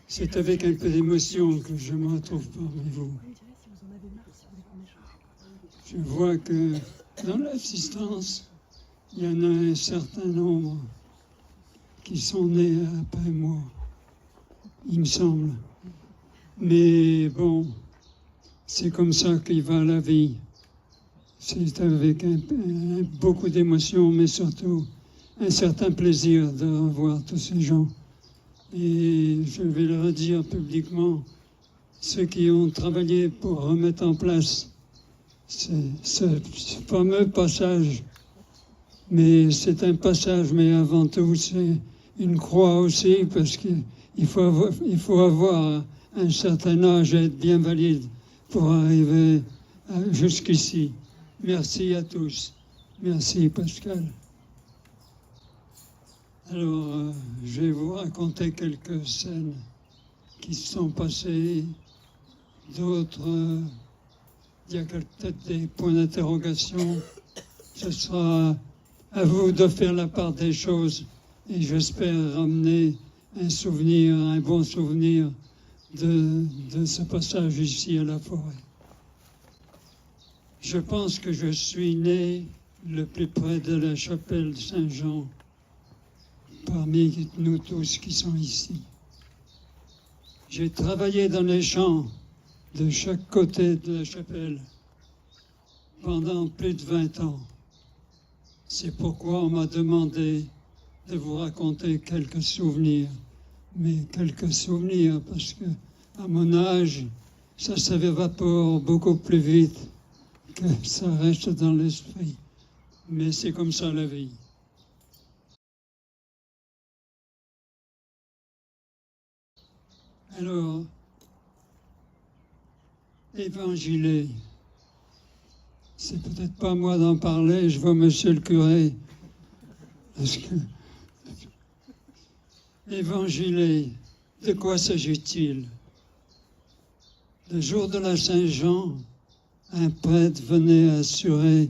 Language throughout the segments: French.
C'est avec un peu d'émotion que je me retrouve parmi vous. Je vois que dans l'assistance, il y en a un certain nombre qui sont nés après moi, il me semble. Mais bon, c'est comme ça qu'il va la vie. C'est avec beaucoup d'émotion, mais surtout un certain plaisir de revoir tous ces gens. Et je vais le redire publiquement, ceux qui ont travaillé pour remettre en place ce fameux passage. Mais c'est un passage, mais avant tout, c'est une croix aussi, parce qu'il faut avoir un certain âge et être bien valide pour arriver jusqu'ici. Merci à tous. Merci, Pascal. Alors, je vais vous raconter quelques scènes qui se sont passées. D'autres, il y a peut-être des points d'interrogation. Ce sera à vous de faire la part des choses. Et j'espère ramener un bon souvenir de ce passage ici à la forêt. Je pense que je suis né le plus près de la chapelle Saint-Jean, parmi nous tous qui sont ici. J'ai travaillé dans les champs de chaque côté de la chapelle pendant plus de 20 ans. C'est pourquoi on m'a demandé de vous raconter quelques souvenirs. Mais quelques souvenirs, parce que à mon âge, ça s'évapore beaucoup plus vite que ça reste dans l'esprit. Mais c'est comme ça la vie. Alors, évangéliser, c'est peut-être pas moi d'en parler, je vois monsieur le curé. Parce que évangéliser, de quoi s'agit-il? Le jour de la Saint-Jean, un prêtre venait assurer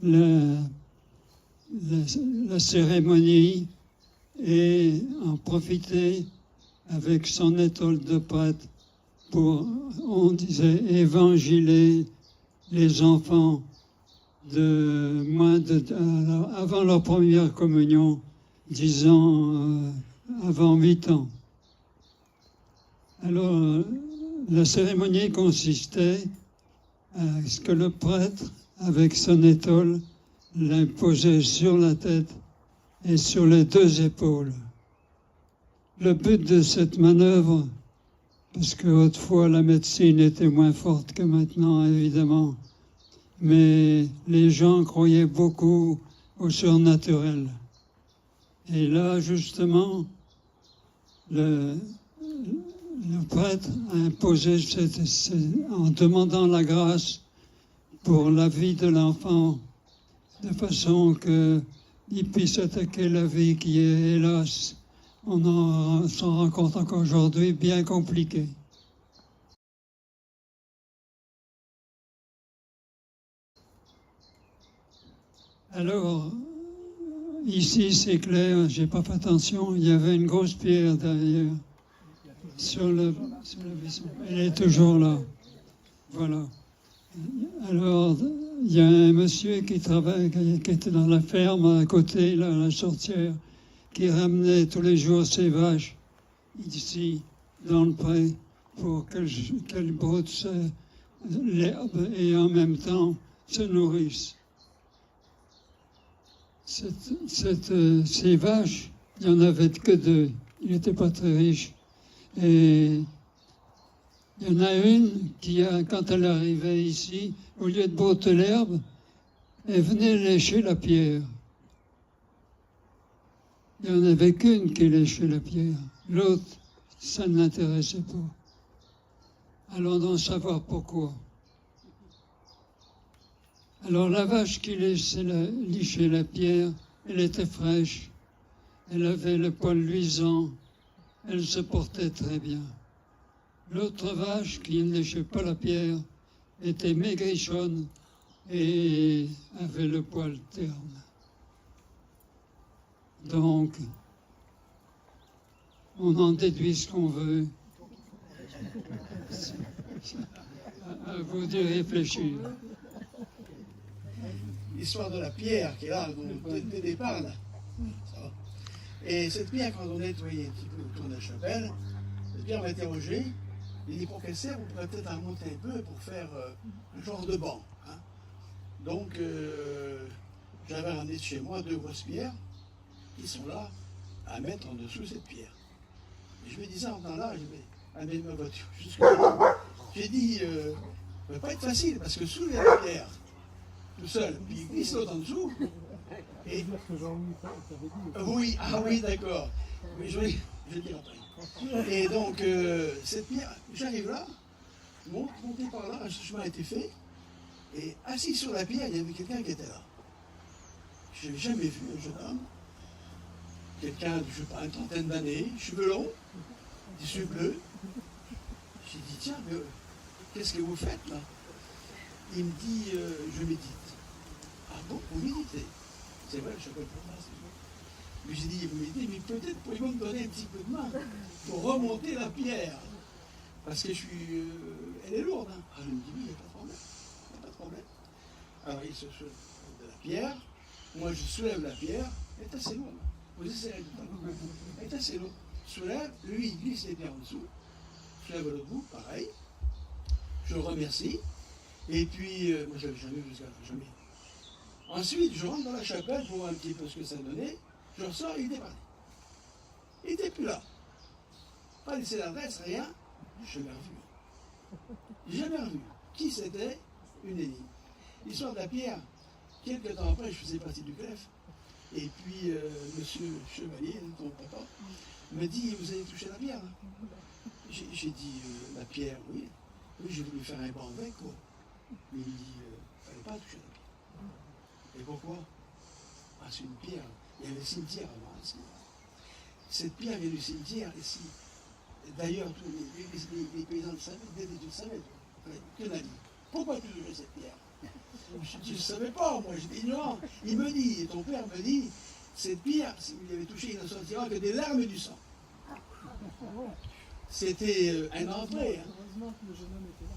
la cérémonie et en profiter avec son étole de prêtre pour, on disait, évangéliser les enfants avant leur première communion, disons avant 8 ans. Alors, la cérémonie consistait à ce que le prêtre, avec son étole, l'imposait sur la tête et sur les 2 épaules. Le but de cette manœuvre, parce qu'autrefois la médecine était moins forte que maintenant, évidemment, mais les gens croyaient beaucoup au surnaturel. Et là, justement, le prêtre a imposé, en demandant la grâce pour la vie de l'enfant, de façon qu'il puisse attaquer la vie qui est, hélas, on s'en rend compte encore aujourd'hui, bien compliquée. Alors, ici, c'est clair, j'ai pas fait attention, il y avait une grosse pierre derrière, sur la vaisseau. Elle est toujours là. Voilà. Alors, il y a un monsieur qui travaille, qui était dans la ferme à côté, là, à la sorcière, qui ramenait tous les jours ses vaches ici, dans le pré, pour qu'elles broutent l'herbe et en même temps se nourrissent. Ces vaches, il n'y en avait que 2. Il n'était pas très riche. Et il y en a une qui, quand elle arrivait ici, au lieu de brouter l'herbe, elle venait lécher la pierre. Il n'y en avait qu'une qui léchait la pierre. L'autre, ça ne l'intéressait pas. Allons donc savoir pourquoi. Alors la vache qui lichait la pierre, elle était fraîche. Elle avait le poil luisant. Elle se portait très bien. L'autre vache qui ne léchait pas la pierre était maigrichonne et avait le poil terne. Donc, On en déduit ce qu'on veut. À vous de réfléchir. L'histoire de la pierre qui est là, dès le départ, là. Ça va. Et cette pierre, quand on nettoyait un petit peu autour de la chapelle, cette pierre m'a interrogé. Il dit, pour qu'elle serve, on pourrait peut-être en remonter un peu pour faire un genre de banc. Hein. Donc, j'avais ramené de chez moi 2 grosses pierres qui sont là à mettre en dessous cette pierre. Et je me disais en temps là, je vais amener ma voiture jusque-là. J'ai dit, ça ne va pas être facile parce que soulever la pierre tout seul, puis il glisse l'autre en dessous. Et... Oui, ah oui, d'accord. Mais je vais le dire après. Et donc, cette pierre, j'arrive là, monté par là, un chemin a été fait, et assis sur la pierre, il y avait quelqu'un qui était là. Je n'avais jamais vu un jeune homme, quelqu'un de, je sais pas, une trentaine d'années, cheveux longs, des yeux bleus. J'ai dit, tiens, mais qu'est-ce que vous faites là? Il me dit, je médite. Ah bon, vous méditez? C'est vrai, je ne sais pas pourquoi, c'est vrai. Mais j'ai dit, vous méditez, mais peut-être pourriez-vous me donner un petit peu de main pour remonter la pierre? Parce que je suis. Elle est lourde. Hein. Ah, il me dit, oui, il n'y a pas de problème. Il n'y a pas de problème. Alors, il se soulève de la pierre. Moi, je soulève la pierre. Elle est assez lourde. Vous essayerez tout à l'heure. Elle est assez lourde. Soulève, lui, il glisse les pierres en dessous. Soulève l'autre bout, pareil. Je le remercie. Et puis, moi, je n'avais jamais vu jusqu'à là, jamais. Ensuite, je rentre dans la chapelle pour voir un petit peu ce que ça donnait. Je ressors, il était parti. Il n'était plus là. Pas laissé l'adresse, rien. Je l'ai revu. Jamais revu. Qui c'était? Une énigme. L'histoire de la pierre. Quelques temps après, je faisais partie du greffe. Et puis, monsieur Chevalier, ton papa, me dit, vous avez touché la pierre? J'ai dit, la pierre, oui. Oui, j'ai voulu faire un banc avec, quoi. Mais il dit, il ne fallait pas toucher la pierre. Et pourquoi? Ah, c'est une pierre. Il y avait le cimetière avant ici. Cette pierre vient du cimetière ici. D'ailleurs, tous les paysans le savaient, dès que tu le savais, que n'a dit. Pourquoi tu touches cette pierre? Je ne savais pas, moi, j'étais ignorant. Il me dit, ton père me dit, cette pierre, si vous l'avez touchée, il ne sortira que des larmes du sang. C'était un entrée. Hein. Heureusement que le jeune homme était là.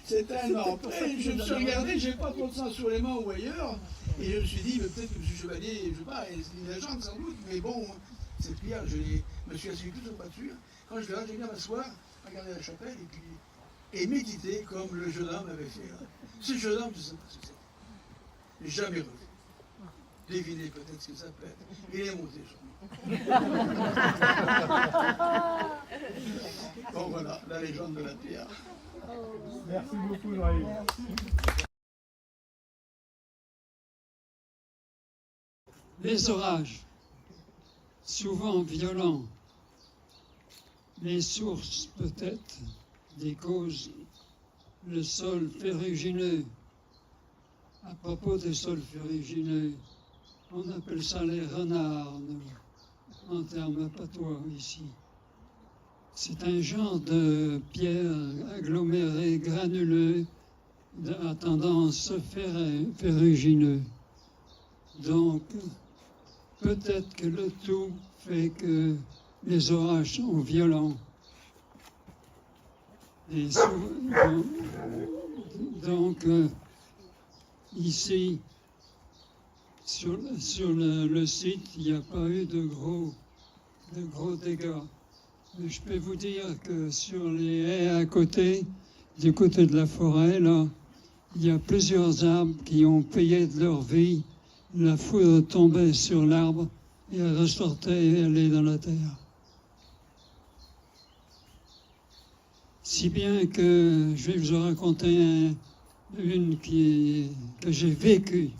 C'était un entrée. Je me suis regardé, je n'avais pas trop de sang sur les mains ou ailleurs. Et je me suis dit, peut-être que M. Chevalier, je ne sais pas, il a la jambe sans doute, mais bon, cette pierre, je me suis assis tout au pas dessus. Quand je l'ai là, j'ai bien m'asseoir, regarder la chapelle et méditer comme le jeune homme avait fait. Là. Ce jeune homme, je ne sais pas ce que c'est. Jamais revu. Devinez peut-être ce que ça peut être. Il est monté sur moi. Bon voilà, la légende de la pierre. Merci beaucoup, Jean-Yves. Les orages, souvent violents, les sources peut-être, des causes, le sol ferrugineux. À propos des sols ferrugineux, on appelle ça les renards, en termes patois ici. C'est un genre de pierre agglomérée, granuleux, à tendance ferrugineux. Donc, peut-être que le tout fait que les orages sont violents. Et donc, ici, sur le site, il n'y a pas eu de gros dégâts. Mais je peux vous dire que sur les haies à côté, du côté de la forêt, là, il y a plusieurs arbres qui ont payé de leur vie. La foudre tombait sur l'arbre et elle ressortait et allait dans la terre. Si bien que je vais vous raconter une que j'ai vécue.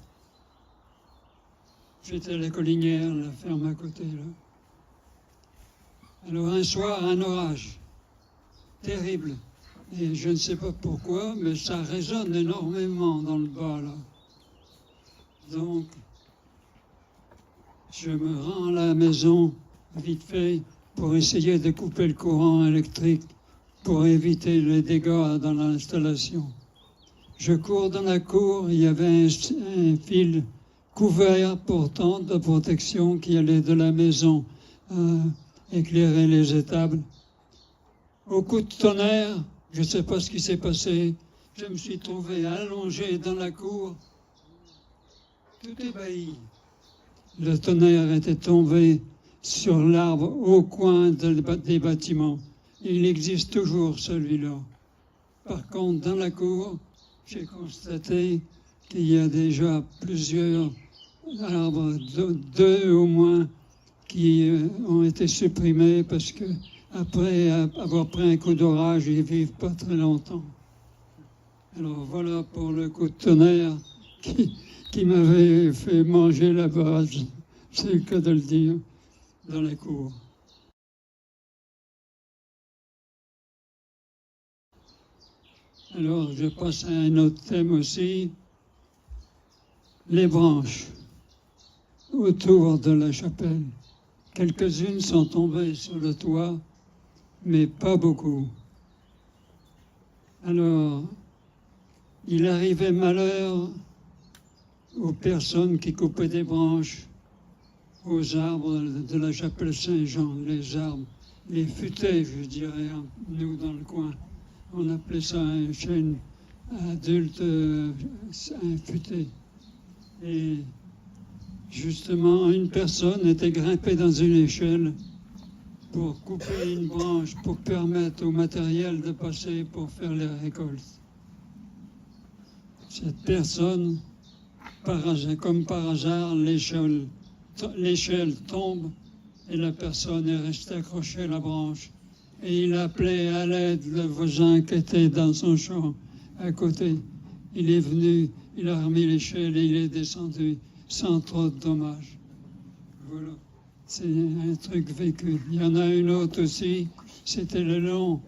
J'étais à la Collinière, la ferme à côté, là. Alors un soir, un orage terrible. Et je ne sais pas pourquoi, mais ça résonne énormément dans le bas, là. Donc, je me rends à la maison, vite fait, pour essayer de couper le courant électrique, pour éviter les dégâts dans l'installation. Je cours dans la cour, il y avait un fil couvert pourtant de protection qui allait de la maison éclairer les étables. Au coup de tonnerre, je ne sais pas ce qui s'est passé, je me suis trouvé allongé dans la cour, tout ébahi. Le tonnerre était tombé sur l'arbre au coin des bâtiments. Il existe toujours celui-là. Par contre, dans la cour, j'ai constaté qu'il y a déjà plusieurs arbres, deux au moins, qui ont été supprimés parce que après avoir pris un coup d'orage, ils vivent pas très longtemps. Alors voilà pour le coup de tonnerre qui m'avait fait manger la base, c'est le cas de le dire, dans la cour. Alors je passe à un autre thème aussi, les branches autour de la chapelle. Quelques-unes sont tombées sur le toit, mais pas beaucoup. Alors, il arrivait malheur aux personnes qui coupaient des branches aux arbres de la chapelle Saint-Jean, les arbres, les futaies, je dirais, nous dans le coin. On appelait ça un chêne adulte, un futé. Et justement, une personne était grimpée dans une échelle pour couper une branche, pour permettre au matériel de passer pour faire les récoltes. Cette personne, comme par hasard, l'échelle tombe et la personne est restée accrochée à la branche. Et il appelait à l'aide le voisin qui était dans son champ à côté. Il est venu, il a remis l'échelle et il est descendu sans trop de dommages. Voilà, c'est un truc vécu. Il y en a une autre aussi, c'était le long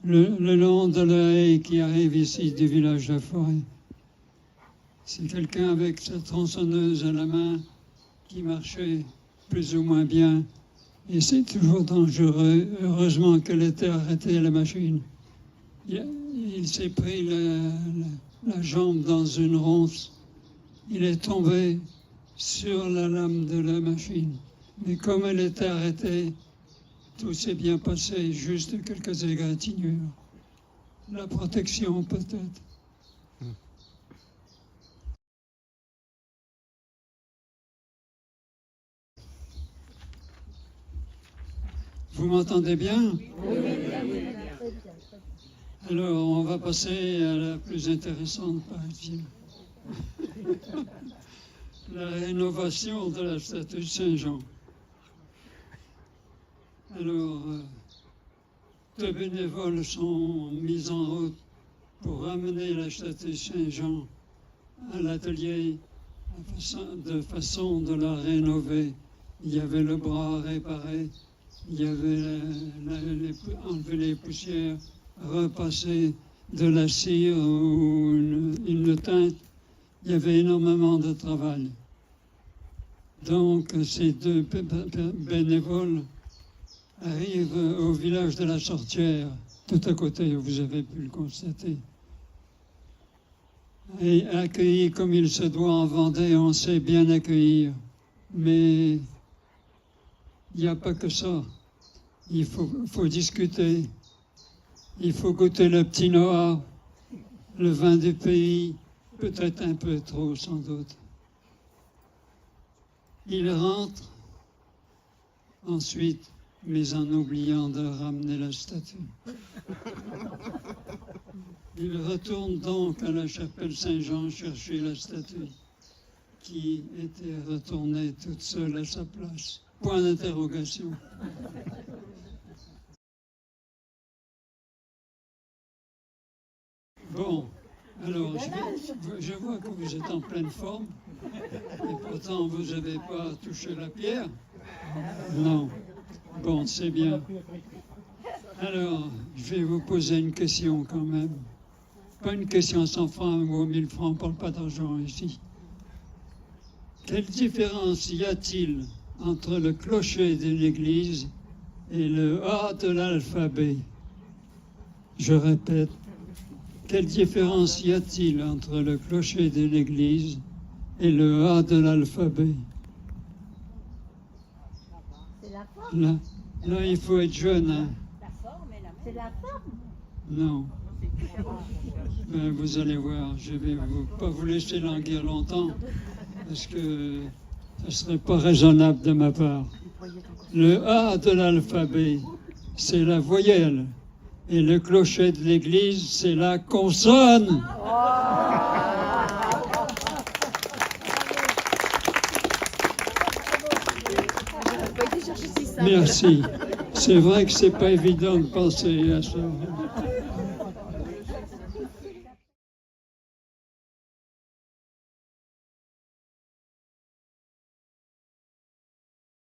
de la haie qui arrive ici du village de Forêt. C'est quelqu'un avec sa tronçonneuse à la main qui marchait plus ou moins bien. Et c'est toujours dangereux. Heureusement qu'elle était arrêtée, la machine. Il s'est pris la jambe dans une ronce. Il est tombé sur la lame de la machine. Mais comme elle était arrêtée, tout s'est bien passé, juste quelques égratignures. La protection peut-être. Vous m'entendez bien? Alors, on va passer à la plus intéressante partie. La rénovation de la statue Saint-Jean. Alors, deux bénévoles sont mis en route pour ramener la statue Saint-Jean à l'atelier de façon de la rénover. Il y avait le bras réparé. Il y avait enlevé les poussières, repasser de la cire ou une teinte. Il y avait énormément de travail. Donc, ces deux bénévoles arrivent au village de la Sortière, tout à côté, vous avez pu le constater. Et accueillis comme il se doit en Vendée, on sait bien accueillir. Mais il n'y a pas que ça. Il faut discuter, il faut goûter le petit Noah, le vin du pays, peut-être un peu trop sans doute. Il rentre ensuite, mais en oubliant de ramener la statue. Il retourne donc à la chapelle Saint-Jean chercher la statue qui était retournée toute seule à sa place. Point d'interrogation. Bon, alors je vois que vous êtes en pleine forme et pourtant vous n'avez pas touché la pierre. Non. Bon, c'est bien. Alors, je vais vous poser une question quand même. Pas une question à 100 francs ou 1000 francs, on ne parle pas d'argent ici. Quelle différence y a-t-il entre le clocher de l'église et le A de l'alphabet? Je répète, quelle différence y a-t-il entre le clocher de l'église et le A de l'alphabet. C'est la forme. Là, il faut être jeune, hein? C'est la forme. Non. Ben, vous allez voir, je vais pas vous laisser languir longtemps, parce que ce serait pas raisonnable de ma part. Le A de l'alphabet, c'est la voyelle, et le clocher de l'église, c'est la consonne. Merci. C'est vrai que c'est pas évident de penser à ça.